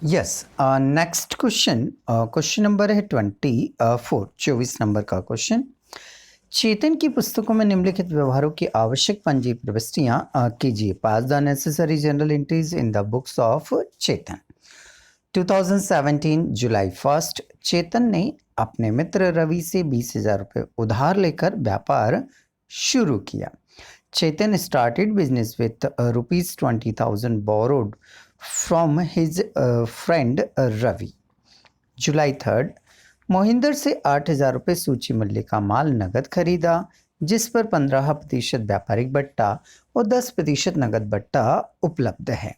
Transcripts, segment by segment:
Yes. Next question, question number है 24 number का question. चेतन की पुस्तकों में निम्नलिखित व्यवहारों की आवश्यक पंजी प्रविष्टियां कीजिए। Pass the necessary journal entries in the books of Chetan. 2017 जुलाई 1 चेतन ने अपने मित्र रवि से 20,000 रुपये उधार लेकर व्यापार शुरू किया। Chetan started business with ₹20,000 borrowed from his friend Ravi. जुलाई 3 मोहिंदर से 8,000 रुपये सूची मूल्य का माल नगद खरीदा, जिस पर 15% व्यापारिक बट्टा और 10% नगद बट्टा उपलब्ध है।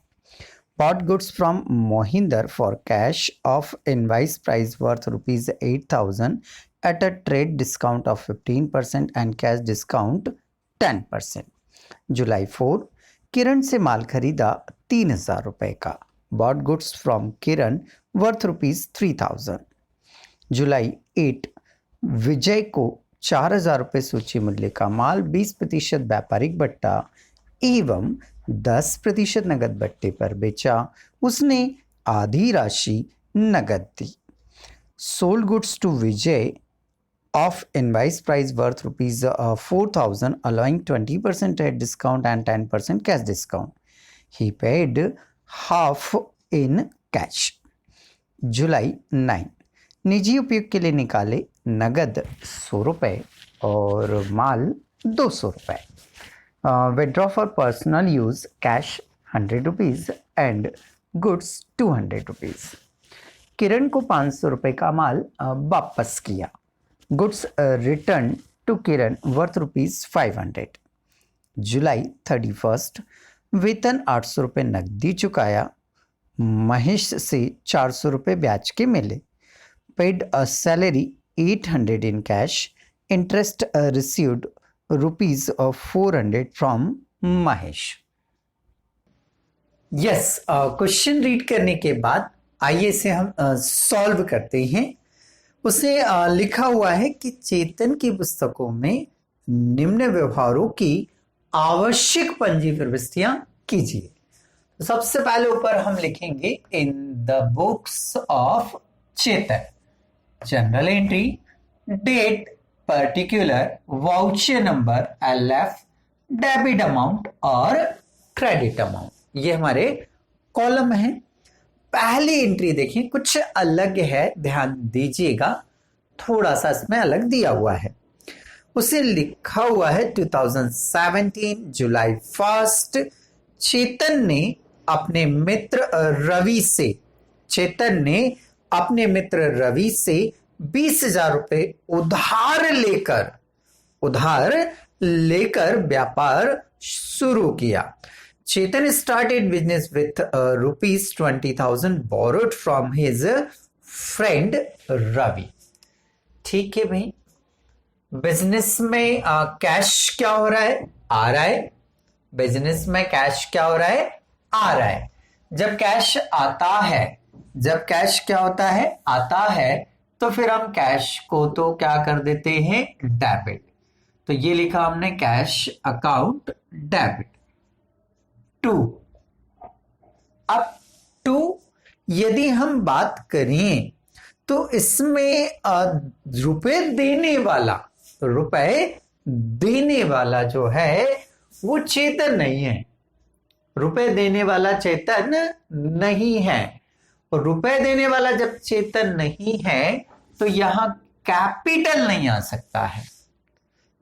Bought goods from Mohinder for cash of invoice price worth ₹8,000 at a trade discount of 15% and cash discount 10%। जुलाई 4 किरण से माल खरीदा 3,000 रुपये का। Bought goods from Kiran worth ₹3,000। जुलाई 8 विजय को 4,000 रुपये सूची मूल्य का माल 20% व्यापारिक बट्टा एवं 10% नगद बट्टे पर बेचा। उसने आधी राशि नगद दी। Sold goods to Vijay of invoice price worth ₹4,000 allowing 20% trade discount and 10% cash discount. He paid half in cash. जुलाई 9 निजी उपयोग के लिए निकाले नगद 100 रुपये और माल 200 रुपये। Withdraw for personal use cash 100 rupees and goods 200 rupees। किरण को 500 रुपये का माल वापस किया। Goods return to Kiran worth ₹500। जुलाई 31 वेतन 800 रुपये नकदी चुकाया। महेश से 400 रुपये ब्याज के मिले। Paid a salary 800 in cash। Interest received ₹400 from Mahesh. Yes, question read करने के बाद आइए इसे हम सॉल्व करते हैं। उसे लिखा हुआ है कि चेतन की पुस्तकों में निम्न व्यवहारों की आवश्यक पंजी प्रविष्टियां कीजिए। सबसे पहले ऊपर हम लिखेंगे in the books of Chetan, general entry, date, particular, voucher number, LF, debit amount और क्रेडिट अमाउंट। ये हमारे कॉलम है। पहली एंट्री देखिए कुछ अलग है, ध्यान दीजिएगा, थोड़ा सा इसमें अलग दिया हुआ है। उसे लिखा हुआ है 2017 जुलाई 1 चेतन ने अपने मित्र रवि से 20,000 रुपये उधार लेकर व्यापार शुरू किया। Chetan started business with ₹20,000 borrowed from his friend Ravi. ठीक है भाई, बिजनेस में कैश क्या हो रहा है? आ रहा है। बिजनेस में कैश क्या हो रहा है? आ रहा है। जब कैश आता है, जब कैश क्या होता है? आता है, तो फिर हम कैश को तो क्या कर देते हैं? डेबिट। तो ये लिखा हमने कैश अकाउंट डेबिट। अब यदि हम बात करें तो इसमें रुपए देने वाला जो है वो चेतन नहीं है। रुपए देने वाला चेतन नहीं है। और रुपए देने वाला जब चेतन नहीं है तो यहां कैपिटल नहीं आ सकता है,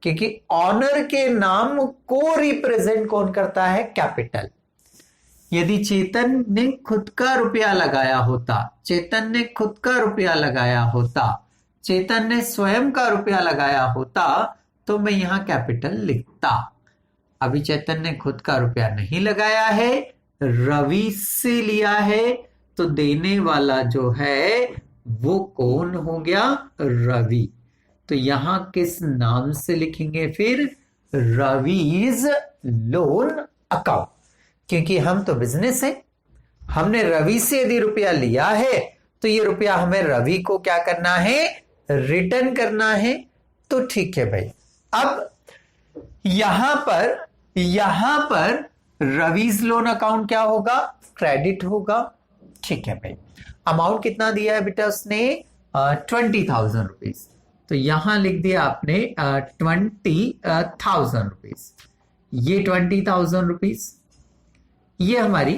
क्योंकि ऑनर के नाम को रिप्रेजेंट कौन करता है? कैपिटल। यदि चेतन ने खुद का रुपया लगाया होता, चेतन ने स्वयं का रुपया लगाया होता तो मैं यहां कैपिटल लिखता। अभी चेतन ने खुद का रुपया नहीं लगाया है, रवि से लिया है, तो देने वाला जो है वो कौन हो गया? रवि। तो यहां किस नाम से लिखेंगे फिर? रविज लोन अकाउंट, क्योंकि हम तो बिजनेस है। हमने रवि से यदि रुपया लिया है तो ये रुपया हमें रवि को क्या करना है? रिटर्न करना है। तो ठीक है भाई। अब यहां पर रविज लोन अकाउंट क्या होगा? क्रेडिट होगा। ठीक है भाई, अमाउंट कितना दिया है बेटा उसने? 20,000 रुपीज। तो यहां लिख दिया आपने 20,000 रुपीज, ये 20,000 रुपीज। ये हमारी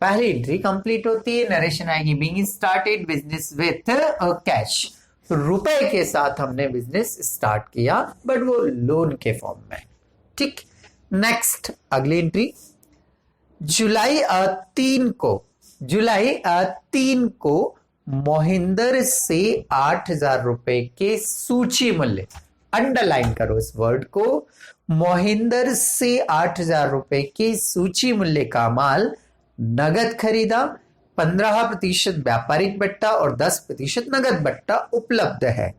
पहली एंट्री कंप्लीट होती है। नरेशन आएगी being started business with cash. रुपए के साथ हमने बिजनेस स्टार्ट किया, बट वो लोन के फॉर्म में। ठीक, नेक्स्ट अगली एंट्री, जुलाई 3 को मोहिंदर से 8,000 रुपए के सूची मूल्य, अंडरलाइन करो इस वर्ड को, मोहिंदर से 8,000 रुपए के सूची मूल्य का माल नगद खरीदा। 15% व्यापारिक बट्टा और 10% नगद बट्टा उपलब्ध है।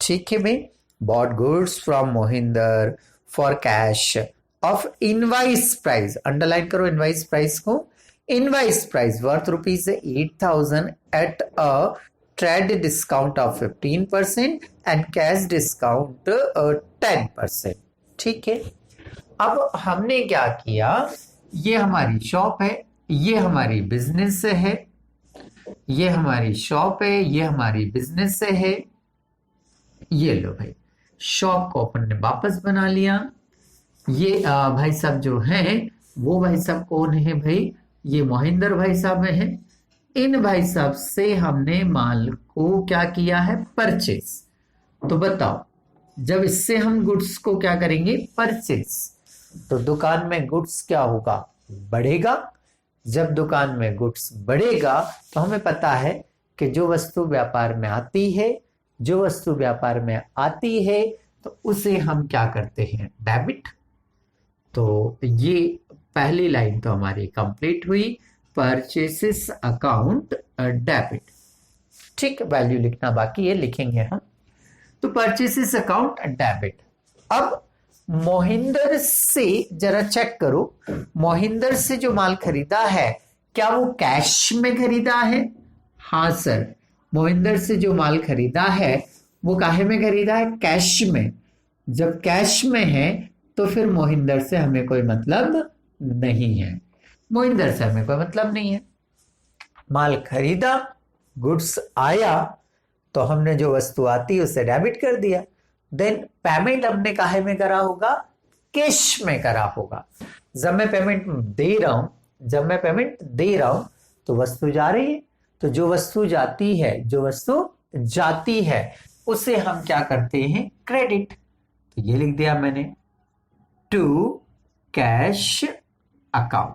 ठीक है भाई, bought goods from Mohinder for cash of invoice price, underline करो इनवाइस प्राइस को, invoice price worth ₹8,000 at a trade discount of 15% and cash discount 10%। ठीक है, अब हमने क्या किया, ये हमारी शॉप है, ये हमारी बिजनेस है, ये हमारी शॉप है, ये हमारी बिजनेस है। ये लो भाई, शॉप को अपन ने वापस बना लिया। ये भाई साहब जो हैं वो भाई साहब कौन है भाई? ये मोहिंदर भाई साहब है। इन भाई साहब से हमने माल को क्या किया है? परचेस। तो बताओ, जब इससे हम गुड्स को क्या करेंगे? परचेस, तो दुकान में गुड्स क्या होगा? बढ़ेगा। जब दुकान में गुड्स बढ़ेगा तो हमें पता है कि जो वस्तु व्यापार में आती है, जो वस्तु व्यापार में आती है तो उसे हम क्या करते हैं? डेबिट। तो ये पहली लाइन तो हमारी कंप्लीट हुई, परचेसेस अकाउंट डेबिट। ठीक, वैल्यू लिखना बाकी है, लिखेंगे हम। तो परचेसेस अकाउंट डेबिट। अब मोहिंदर से जरा चेक करो, मोहिंदर से जो माल खरीदा है क्या वो कैश में खरीदा है? हाँ सर, मोहिंदर से जो माल खरीदा है वो काहे में खरीदा है? कैश में। जब कैश में है तो फिर मोहिंदर से हमें कोई मतलब नहीं है, मोहिंदर से हमें कोई मतलब नहीं है। माल खरीदा, गुड्स आया, तो हमने जो वस्तु आती है उसे डेबिट कर दिया। देन पेमेंट हमने काहे में करा होगा? कैश में करा होगा। जब मैं पेमेंट दे रहा हूं तो वस्तु जा रही है, तो जो वस्तु जाती है उसे हम क्या करते हैं? क्रेडिट। तो ये लिख दिया मैंने, टू कैश अकाउंट।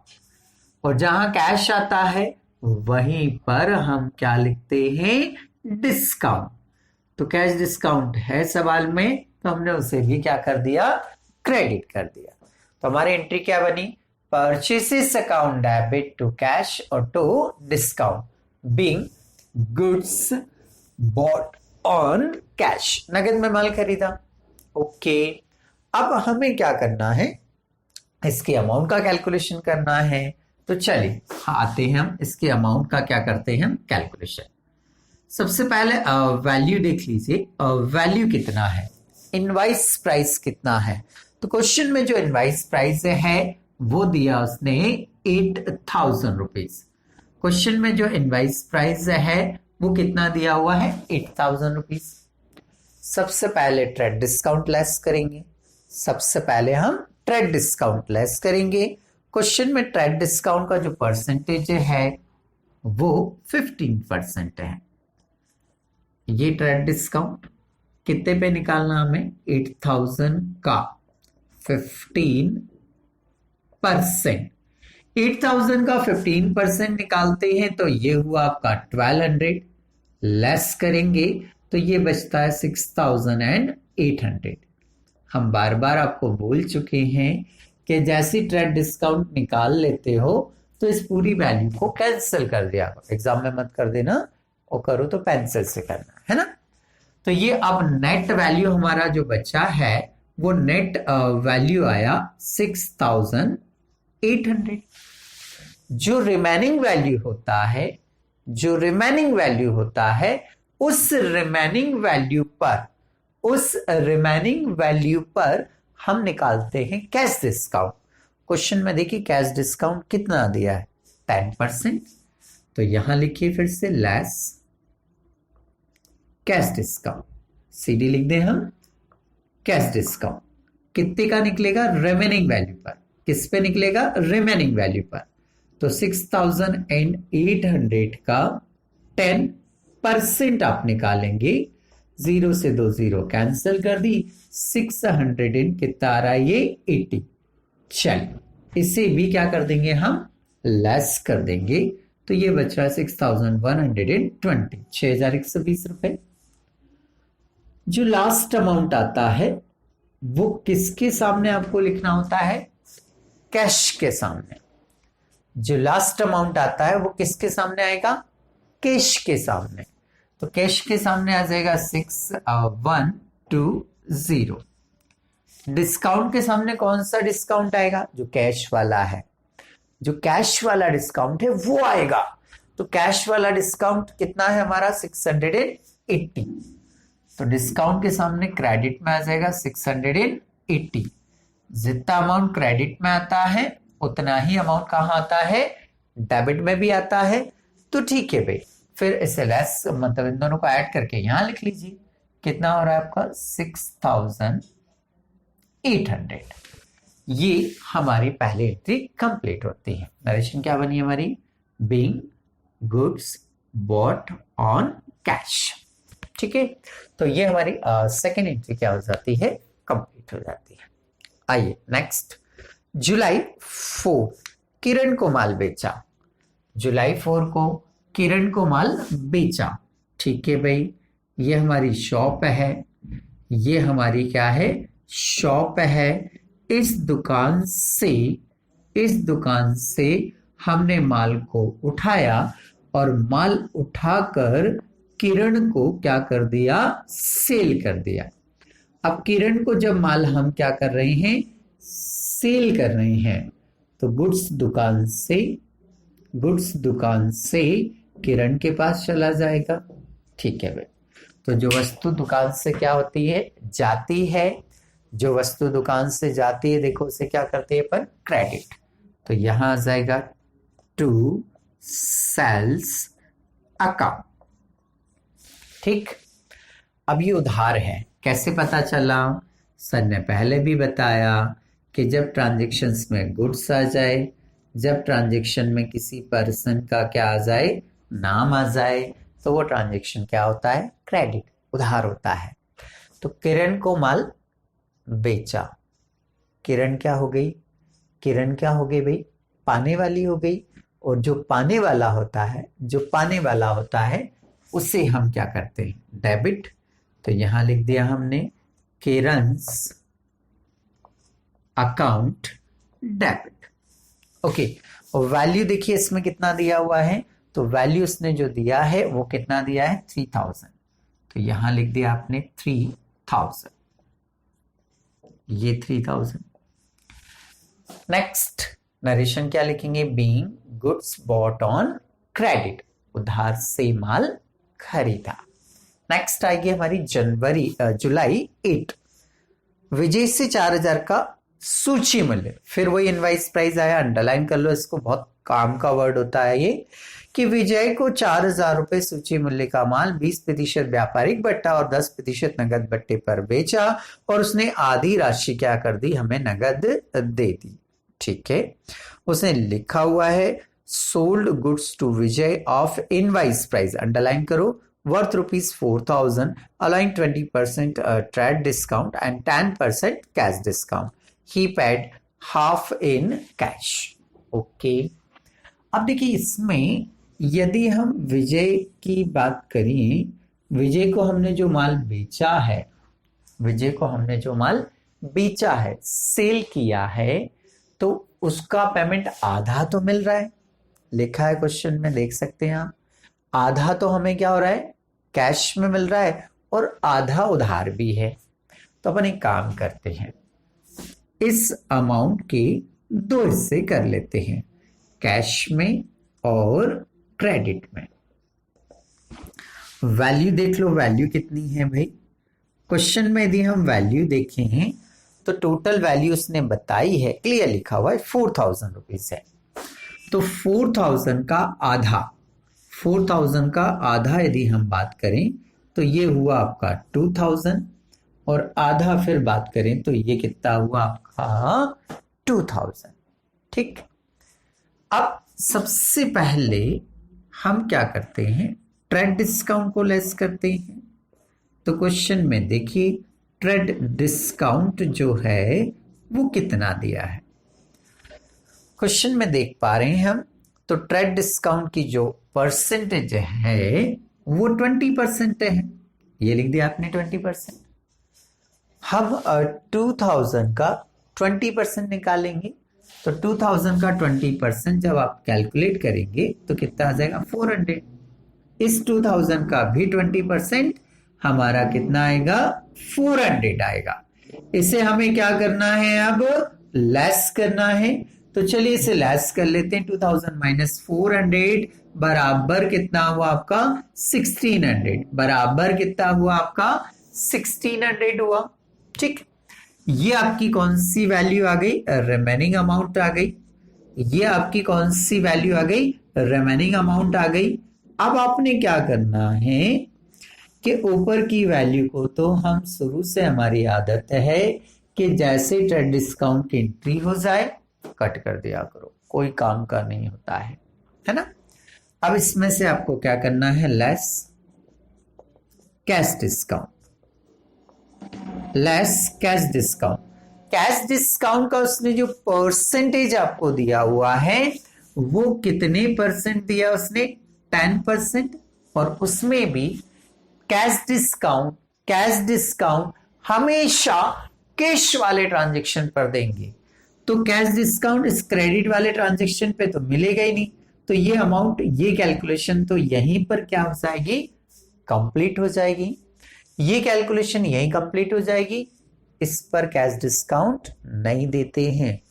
और जहां कैश आता है वहीं पर हम क्या लिखते हैं? डिस्काउंट। तो कैश डिस्काउंट है सवाल में, तो हमने उसे भी क्या कर दिया? क्रेडिट कर दिया। तो हमारी एंट्री क्या बनी? Purchases account debit to cash और to discount being goods bought on cash, नगद में माल खरीदा। ओके, अब हमें क्या करना है? इसके अमाउंट का कैलकुलेशन करना है। तो चलिए आते हैं हम इसके अमाउंट का क्या करते हैं? कैलकुलेशन। सबसे पहले वैल्यू देख लीजिए, वैल्यू कितना है, इनवाइस प्राइस कितना है। तो क्वेश्चन में जो इनवाइस प्राइस है वो दिया उसने 8,000 रुपीज। क्वेश्चन में जो इनवाइस प्राइस है वो कितना दिया हुआ है? 8,000 रुपीज। सबसे पहले ट्रेड डिस्काउंट लेस करेंगे, सबसे पहले हम ट्रेड डिस्काउंट लेस करेंगे। क्वेश्चन में ट्रेड डिस्काउंट का जो परसेंटेज है वो 15% है। ये ट्रेड डिस्काउंट कितने पे निकालना हमें? 8,000 का 15%। 8,000 का 15% निकालते हैं तो ये हुआ आपका 1200, लेस करेंगे तो ये बचता है 6,800। हम बार बार आपको बोल चुके हैं कि जैसी ट्रेड डिस्काउंट निकाल लेते हो तो इस पूरी वैल्यू को कैंसिल कर दिया करो। एग्जाम में मत कर देना, और करो तो पेंसिल से करना है ना। तो ये अब नेट वैल्यू हमारा जो बचा है वो नेट वैल्यू आया 6,800। जो रिमेनिंग वैल्यू होता है उस रिमेनिंग वैल्यू पर हम निकालते हैं कैश डिस्काउंट। क्वेश्चन में देखिए कैश डिस्काउंट कितना दिया है? 10%। तो यहां लिखिए फिर से लेस कैश डिस्काउंट, सीडी लिख दें हम कैश डिस्काउंट। कितने का निकलेगा? रिमेनिंग वैल्यू पर। किस पे निकलेगा? रिमेनिंग वैल्यू पर। तो 6800 का 10% आप निकालेंगे। 0 से 2 0 कैंसिल कर दी। 600 इन कितना आ रहा है? ये 80। चलिए इसे भी क्या कर देंगे हम? लेस कर देंगे। तो ये बच रहा है 6120, 6120 रुपए। जो लास्ट अमाउंट आता है वो किसके सामने आपको लिखना होता है? कैश के सामने। जो लास्ट अमाउंट आता है वो किसके सामने आएगा? कैश के सामने। तो कैश के सामने आ जाएगा 6120। डिस्काउंट के सामने कौन सा डिस्काउंट आएगा? जो कैश वाला है। जो कैश वाला डिस्काउंट है वो आएगा। तो कैश वाला डिस्काउंट कितना है हमारा? 680। तो डिस्काउंट के सामने क्रेडिट में आ जाएगा 680। जितना अमाउंट क्रेडिट में आता है उतना ही अमाउंट कहां आता है? डेबिट में भी आता है। तो ठीक है भाई, फिर इसे लेस मतलब इन दोनों को ऐड करके यहां लिख लीजिए। कितना हो रहा है आपका? 6800। ये हमारी पहली एंट्री कंप्लीट होती है। नरेशन क्या बनी हमारी? Being goods bought on cash. ठीक है, तो ये हमारी सेकेंड एंट्री क्या हो जाती है? कंप्लीट हो जाती है। आइए नेक्स्ट, जुलाई 4 किरण को माल बेचा। जुलाई 4 को किरण को माल बेचा। ठीक है भाई, ये हमारी शॉप है। ये हमारी क्या है? शॉप है। इस दुकान से हमने माल को उठाया और माल उठाकर किरण को क्या कर दिया? सेल कर दिया। अब किरण को जब माल हम क्या कर रहे हैं? सेल कर रहे हैं। तो गुड्स दुकान से किरण के पास चला जाएगा। ठीक है भाई, तो जो वस्तु दुकान से क्या होती है? जाती है। जो वस्तु दुकान से जाती है देखो उसे क्या करते हैं पर? क्रेडिट। तो यहां आ जाएगा टू सेल्स अकाउंट। ठीक, अब ये उधार है। कैसे पता चला? सर ने पहले भी बताया कि जब ट्रांजैक्शंस में गुड्स आ जाए, जब ट्रांजैक्शन में किसी पर्सन का क्या आ जाए? नाम आ जाए, तो वो ट्रांजैक्शन क्या होता है? क्रेडिट, उधार होता है। तो किरण को माल बेचा। किरण क्या हो गई? किरण क्या हो गई भाई? पाने वाली हो गई। और जो पाने वाला होता है उसे हम क्या करते हैं? डेबिट। तो यहां लिख दिया हमने किरण's अकाउंट डेबिट। ओके, और वैल्यू देखिए इसमें कितना दिया हुआ है? तो वैल्यू उसने जो दिया है वो कितना दिया है? 3000। तो यहां लिख दिया आपने 3000। ये 3000। नेक्स्ट नरेशन क्या लिखेंगे? Being goods bought on credit, उधार से माल खरीदा। नेक्स्ट आएगी हमारी जुलाई 8, विजय से 4000 का सूची मूल्य। फिर वही इनवाइस प्राइस आया। अंडरलाइन कर लो इसको, बहुत काम का वर्ड होता है ये, कि विजय को 4000 रुपए सूची मूल्य का माल 20% व्यापारिक बट्टा और 10% नगद बट्टे पर बेचा और उसने आधी राशि क्या कर दी? हमें नगद दे दी। ठीक है, उसने लिखा हुआ है sold goods to Vijay of invoice price, underline करो, worth ₹4000, allowing 20% trade discount and 10% cash discount. He paid half in cash. Okay. अब देखिए इसमें यदि हम विजय की बात करें, विजय को हमने जो माल बेचा है, सेल किया है, तो उसका पेमेंट आधा तो मिल रहा है। लिखा है क्वेश्चन में, देख सकते हैं आप। आधा तो हमें क्या हो रहा है? कैश में मिल रहा है और आधा उधार भी है। तो अपन एक काम करते हैं, इस अमाउंट के 2 हिस्से कर लेते हैं, कैश में और क्रेडिट में। वैल्यू देख लो, वैल्यू कितनी है भाई? क्वेश्चन में यदि हम वैल्यू देखें तो टोटल वैल्यू उसने बताई है, क्लियर लिखा हुआ है 4000 रुपीज है। तो 4000 का आधा 4,000 का आधा यदि हम बात करें तो ये हुआ आपका 2,000 और आधा फिर बात करें तो ये कितना हुआ आपका 2,000। ठीक, अब सबसे पहले हम क्या करते हैं, ट्रेड डिस्काउंट को लेस करते हैं। तो क्वेश्चन में देखिए ट्रेड डिस्काउंट जो है वो कितना दिया है, क्वेश्चन में देख पा रहे हैं हम। तो ट्रेड डिस्काउंट की जो परसेंटेज है वो 20% है, ये लिख दिया आपने 20%। हम 2000 का 20% निकालेंगे, तो 2000 का 20% जब आप कैलकुलेट करेंगे तो कितना आ जाएगा 400। इस 2000 का भी 20% हमारा कितना आएगा 400 आएगा। इसे हमें क्या करना है, अब लेस करना है। तो चलिए इसे लेस कर लेते हैं। 2000 माइनस 400 बराबर कितना हुआ आपका 1600, बराबर कितना हुआ आपका 1600 हुआ। ठीक, ये आपकी कौन सी वैल्यू आ गई, रिमेनिंग अमाउंट आ गई। ये आपकी कौन सी वैल्यू आ गई, रिमेनिंग अमाउंट आ गई। अब आपने क्या करना है कि ऊपर की वैल्यू को तो हम शुरू से हमारी आदत है कि जैसे ट्रेड डिस्काउंट की एंट्री हो जाए कट कर दिया करो, कोई काम का नहीं होता है ना। अब इसमें से आपको क्या करना है, less cash discount, less cash discount. Cash discount का उसने जो परसेंटेज आपको दिया हुआ है वो कितने परसेंट दिया उसने, 10%। और उसमें भी कैश डिस्काउंट हमेशा कैश वाले ट्रांजैक्शन पर देंगे। तो कैश डिस्काउंट इस क्रेडिट वाले ट्रांजैक्शन पे तो मिलेगा ही नहीं, तो ये अमाउंट, ये कैलकुलेशन तो यहीं पर क्या हो जाएगी, कंप्लीट हो जाएगी। ये कैलकुलेशन यहीं कंप्लीट हो जाएगी। इस पर कैश डिस्काउंट नहीं देते हैं,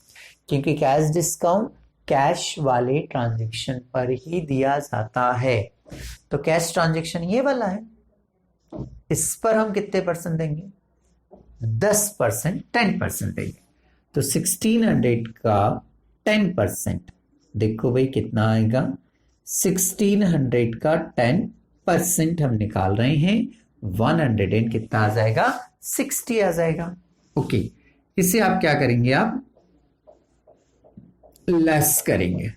क्योंकि कैश डिस्काउंट कैश वाले ट्रांजैक्शन पर ही दिया जाता है। तो कैश ट्रांजैक्शन ये वाला है, इस पर हम कितने परसेंट देंगे, 10%, 10% देंगे। तो 1600 का 10%, देखो भाई कितना आएगा, 1600 का 10% हम निकाल रहे हैं, 100 कितना आ जाएगा, 60 आ जाएगा। ओके, इसे आप क्या करेंगे, आप लेस करेंगे।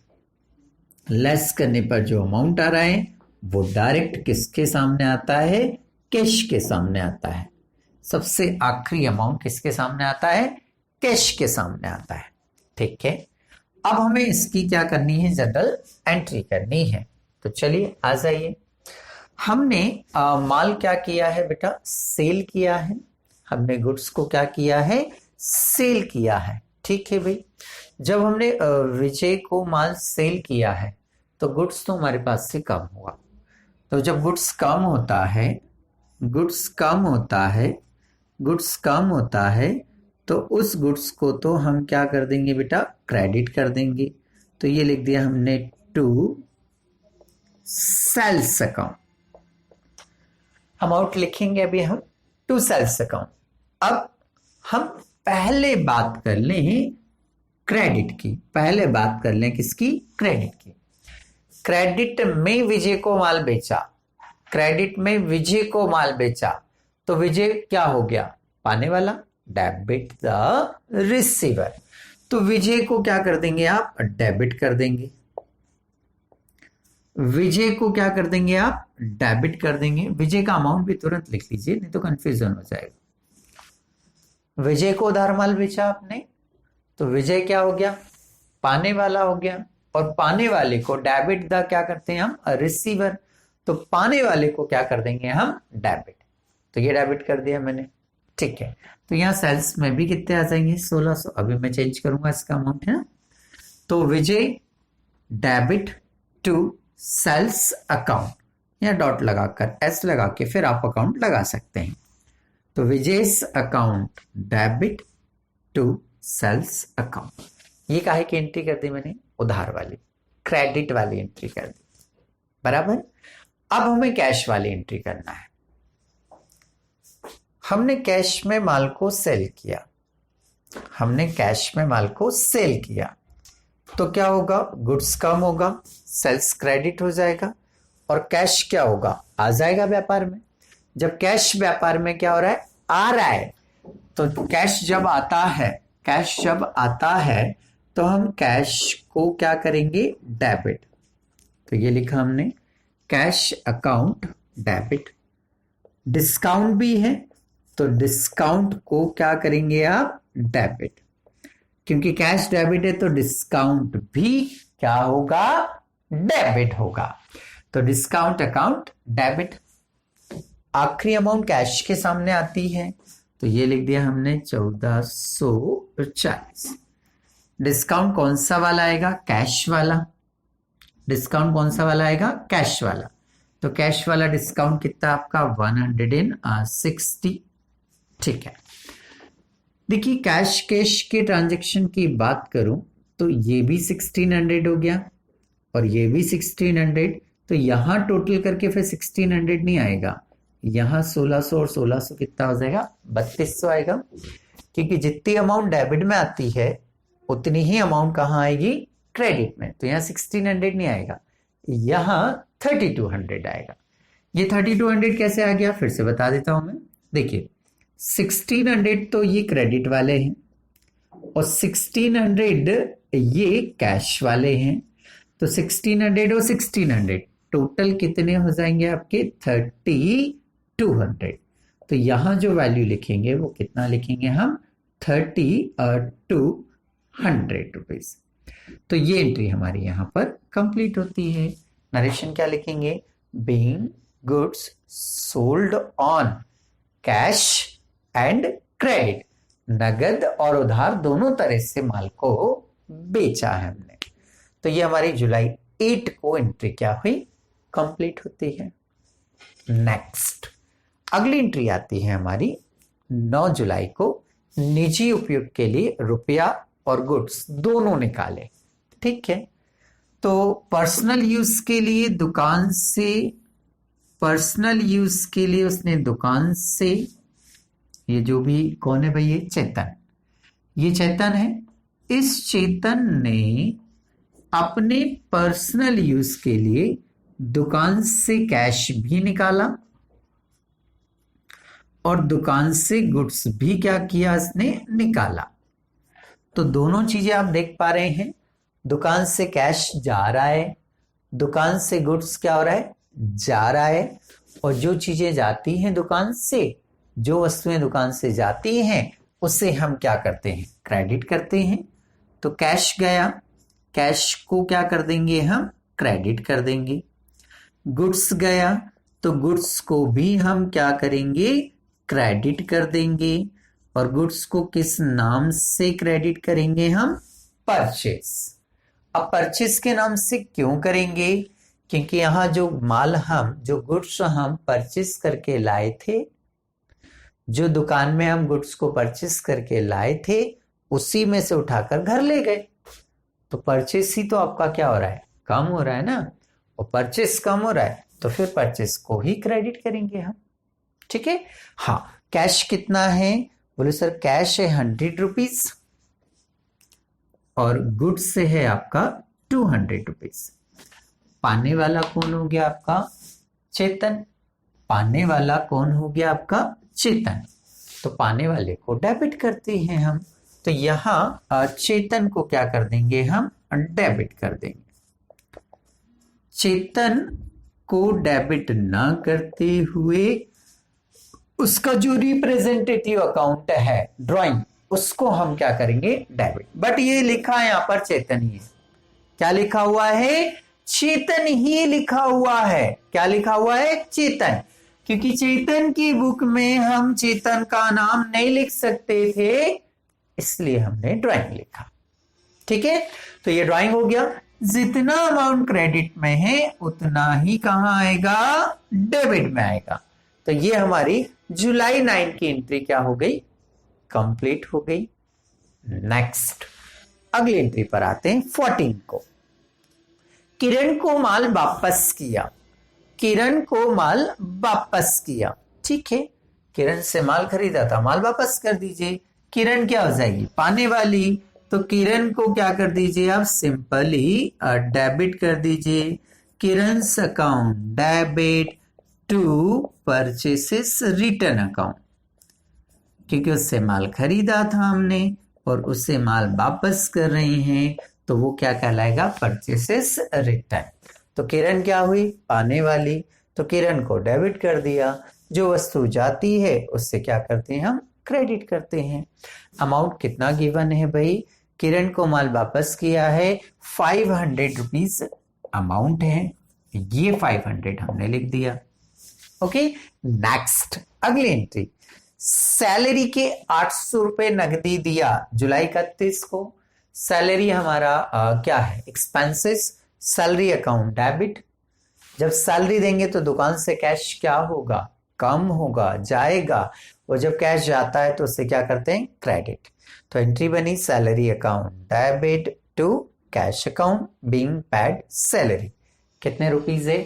लेस करने पर जो अमाउंट आ रहा है वो डायरेक्ट किसके सामने आता है, कैश के सामने आता है। सबसे आखिरी अमाउंट किसके सामने आता है, कैश के सामने आता है। ठीक है, अब हमें इसकी क्या करनी है, जनरल एंट्री करनी है। तो चलिए आ जाइए। हमने माल क्या किया है बेटा, सेल किया है। हमने गुड्स को क्या किया है, सेल किया है। ठीक है भाई, जब हमने विजय को माल सेल किया है तो गुड्स तो हमारे पास से कम हुआ। तो जब गुड्स कम होता है, गुड्स कम होता है तो उस गुड्स को तो हम क्या कर देंगे बेटा, क्रेडिट कर देंगे। तो ये लिख दिया हमने टू सेल्स अकाउंट। अमाउंट लिखेंगे अभी हम टू सेल्स अकाउंट। अब हम पहले बात कर लें क्रेडिट की, पहले बात कर लें किसकी, क्रेडिट की। क्रेडिट में विजय को माल बेचा, क्रेडिट में विजय को माल बेचा, तो विजय क्या हो गया, पाने वाला, डेबिट द रिसीवर। तो विजय को क्या कर देंगे आप, डेबिट कर देंगे। विजय को क्या कर देंगे आप, डेबिट कर देंगे। विजय का अमाउंट भी तुरंत लिख लीजिए, नहीं तो कंफ्यूजन हो जाएगा। विजय को उधार माल बेचा आपने, तो विजय क्या हो गया, पाने वाला हो गया। और पाने वाले को डेबिट द क्या करते हैं हम, रिसीवर। तो पाने वाले को क्या कर देंगे हम, डेबिट। तो ये डेबिट कर दिया मैंने। ठीक है, तो यहाँ सेल्स में भी कितने आ जाएंगे, 1600। अभी मैं चेंज करूंगा इसका अमाउंट, है ना। तो Vijay debit to sales account, या डॉट लगाकर एस लगा के फिर आप अकाउंट लगा सकते हैं। तो विजय's account debit to sales account. ये काहे की एंट्री कर दी मैंने, उधार वाली, क्रेडिट वाली एंट्री कर दी, बराबर। अब हमें कैश वाली एंट्री करना है। हमने कैश में माल को सेल किया, हमने कैश में माल को सेल किया, तो क्या होगा, गुड्स कम होगा, सेल्स क्रेडिट हो जाएगा। और कैश क्या होगा, आ जाएगा व्यापार में। जब कैश व्यापार में क्या हो रहा है, आ रहा है, तो कैश जब आता है तो हम कैश को क्या करेंगे, डेबिट। तो ये लिखा हमने कैश अकाउंट डेबिट। डिस्काउंट भी है तो डिस्काउंट को क्या करेंगे आप, डेबिट। क्योंकि कैश डेबिट है तो डिस्काउंट भी क्या होगा, डेबिट होगा। तो डिस्काउंट अकाउंट डेबिट। आखिरी अमाउंट कैश के सामने आती है तो ये लिख दिया हमने 1440। डिस्काउंट कौन सा वाला आएगा, कैश वाला। डिस्काउंट कौन सा वाला आएगा, कैश वाला। तो कैश वाला डिस्काउंट कितना आपका 160। ठीक है। देखिए कैश के ट्रांजैक्शन की बात करूं तो ये भी 1600 हो गया और ये भी 1600। तो यहां टोटल करके फिर 1600 नहीं आएगा, यहां 1600 और 1600 कितना हो जाएगा, 3200 आएगा। क्योंकि जितनी अमाउंट डेबिट में आती है उतनी ही अमाउंट कहां आएगी, क्रेडिट में। तो यहाँ 1600 नहीं आएगा, यहाँ 3200 आएगा। ये 3200 कैसे आ गया, फिर से बता देता हूं मैं। देखिए 1600 तो ये क्रेडिट वाले हैं और 1600 ये कैश वाले हैं। तो 1600 और 1600 टोटल कितने हो जाएंगे आपके, 3200। तो यहां जो वैल्यू लिखेंगे वो कितना लिखेंगे हम, 3200 रुपीज। तो ये एंट्री हमारी यहां पर कंप्लीट होती है। नरेशन क्या लिखेंगे, being goods sold on cash and credit. नगद और उधार दोनों तरह से माल को बेचा है हमने। तो ये हमारी जुलाई 8 को एंट्री क्या हुई, कंप्लीट होती है। नेक्स्ट अगली एंट्री आती है हमारी 9 जुलाई को। निजी उपयोग के लिए रुपया और गुड्स दोनों निकाले। ठीक है। तो पर्सनल यूज के लिए उसने दुकान से, ये जो भी कौन है भाई, ये चेतन है। इस चेतन ने अपने पर्सनल यूज के लिए दुकान से कैश भी निकाला और दुकान से गुड्स भी क्या किया, इसने निकाला। तो दोनों चीजें आप देख पा रहे हैं, दुकान से कैश जा रहा है, दुकान से गुड्स क्या हो रहा है, जा रहा है। और जो चीजें जाती हैं दुकान से, जो वस्तुएं दुकान से जाती हैं उसे हम क्या करते हैं, क्रेडिट करते हैं। तो कैश गया, कैश को क्या कर देंगे हम, क्रेडिट कर देंगे। गुड्स गया तो गुड्स को भी हम क्या करेंगे, क्रेडिट कर देंगे। और गुड्स को किस नाम से क्रेडिट करेंगे हम, परचेस। अब परचेस के नाम से क्यों करेंगे, क्योंकि यहां जो गुड्स हम परचेस करके लाए थे, जो दुकान में हम गुड्स को परचेस करके लाए थे उसी में से उठाकर घर ले गए। तो परचेस ही तो आपका क्या हो रहा है, कम हो रहा है ना। और परचेस कम हो रहा है तो फिर परचेस को ही क्रेडिट करेंगे हम। ठीक है। हाँ, कैश कितना है, बोले सर कैश है 100 रुपीज और गुड्स से है आपका 200 रुपीज। पाने वाला कौन हो गया आपका, चेतन। पाने वाला कौन हो गया आपका, चेतन। तो पाने वाले को डेबिट करते हैं हम। तो यहां चेतन को क्या कर देंगे हम, डेबिट कर देंगे। चेतन को डेबिट ना करते हुए उसका जो रिप्रेजेंटेटिव अकाउंट है, ड्राइंग, उसको हम क्या करेंगे, डेबिट। बट ये लिखा है यहां पर चेतन ही है। क्या लिखा हुआ है, चेतन ही लिखा हुआ है। क्या लिखा हुआ है, चेतन। क्योंकि चेतन की बुक में हम चेतन का नाम नहीं लिख सकते थे, इसलिए हमने ड्राइंग लिखा। ठीक है। तो ये ड्राइंग हो गया। जितना अमाउंट क्रेडिट में है उतना ही कहां आएगा, डेबिट में आएगा। तो ये हमारी जुलाई 9 की एंट्री क्या हो गई, कंप्लीट हो गई। नेक्स्ट अगली एंट्री पर आते हैं 14 को। किरण को माल वापस किया। किरण को माल वापस किया। ठीक है। किरण से माल खरीदा था, माल वापस कर दीजिए। किरण क्या हो जाएगी, पाने वाली। तो किरण को क्या कर दीजिए आप, सिंपली डेबिट कर दीजिए। Kiran's account debit to purchases return account, क्योंकि उससे माल खरीदा था हमने और उससे माल वापस कर रहे हैं, तो वो क्या कहलाएगा? Purchases return. तो किरण क्या हुई? पाने वाली, तो किरण को डेबिट कर दिया। जो वस्तु जाती है उससे क्या करते हैं हम? क्रेडिट करते हैं। अमाउंट कितना गिवन है भाई? किरण को माल वापस किया है 500 रुपीज अमाउंट है, ये 500 हमने लिख दिया। ओके, नेक्स्ट अगली एंट्री, सैलरी के 800 रुपए नगदी दिया जुलाई 31 को। सैलरी हमारा क्या है? Expenses, salary account debit. जब सैलरी देंगे तो दुकान से कैश क्या होगा? कम होगा, जाएगा। और जब कैश जाता है तो उससे क्या करते हैं? क्रेडिट। तो एंट्री बनी salary account debit to cash account being paid salary. कितने रुपीज है?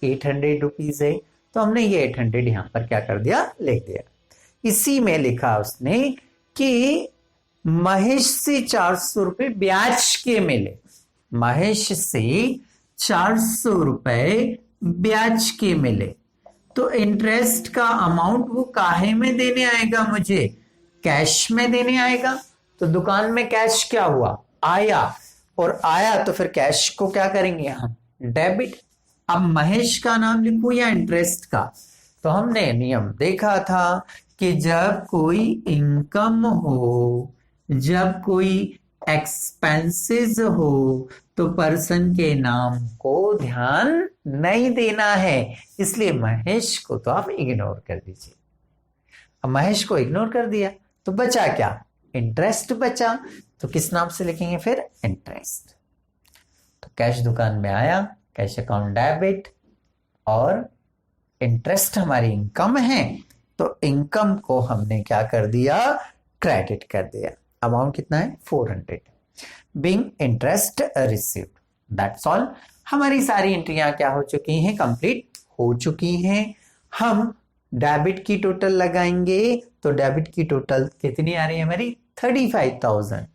800 रुपीज है। तो हमने ये 800 यहां पर क्या कर दिया? लिख दिया। इसी में लिखा उसने कि महेश से 400 रुपए ब्याज के मिले। महेश से 400 रुपए ब्याज के मिले। तो इंटरेस्ट का अमाउंट वो काहे में देने आएगा? मुझे कैश में देने आएगा। तो दुकान में कैश क्या हुआ? आया, और आया तो फिर कैश को क्या करेंगे हम? डेबिट। अब महेश का नाम लिखूं या इंटरेस्ट का? तो हमने नियम देखा था कि जब कोई इनकम हो, जब कोई एक्सपेंसेस हो, तो पर्सन के नाम को ध्यान नहीं देना है। इसलिए महेश को तो आप इग्नोर कर दीजिए। अब महेश को इग्नोर कर दिया तो बचा क्या? इंटरेस्ट बचा। तो किस नाम से लिखेंगे फिर? इंटरेस्ट। तो कैश दुकान में आया, कैश अकाउंट डेबिट, और इंटरेस्ट हमारी इनकम है, तो इनकम को हमने क्या कर दिया? क्रेडिट कर दिया। अमाउंट कितना है? 400 being interest received. That's all. हमारी सारी एंट्रियां क्या हो चुकी हैं? कंप्लीट हो चुकी हैं। हम डेबिट की टोटल लगाएंगे तो डेबिट की टोटल कितनी आ रही है हमारी? 35,000।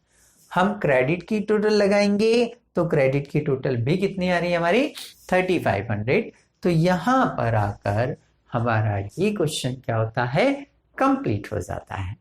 हम क्रेडिट की टोटल लगाएंगे तो क्रेडिट की टोटल भी कितनी आ रही है हमारी? 3500। तो यहां पर आकर हमारा ये क्वेश्चन क्या होता है? कंप्लीट हो जाता है।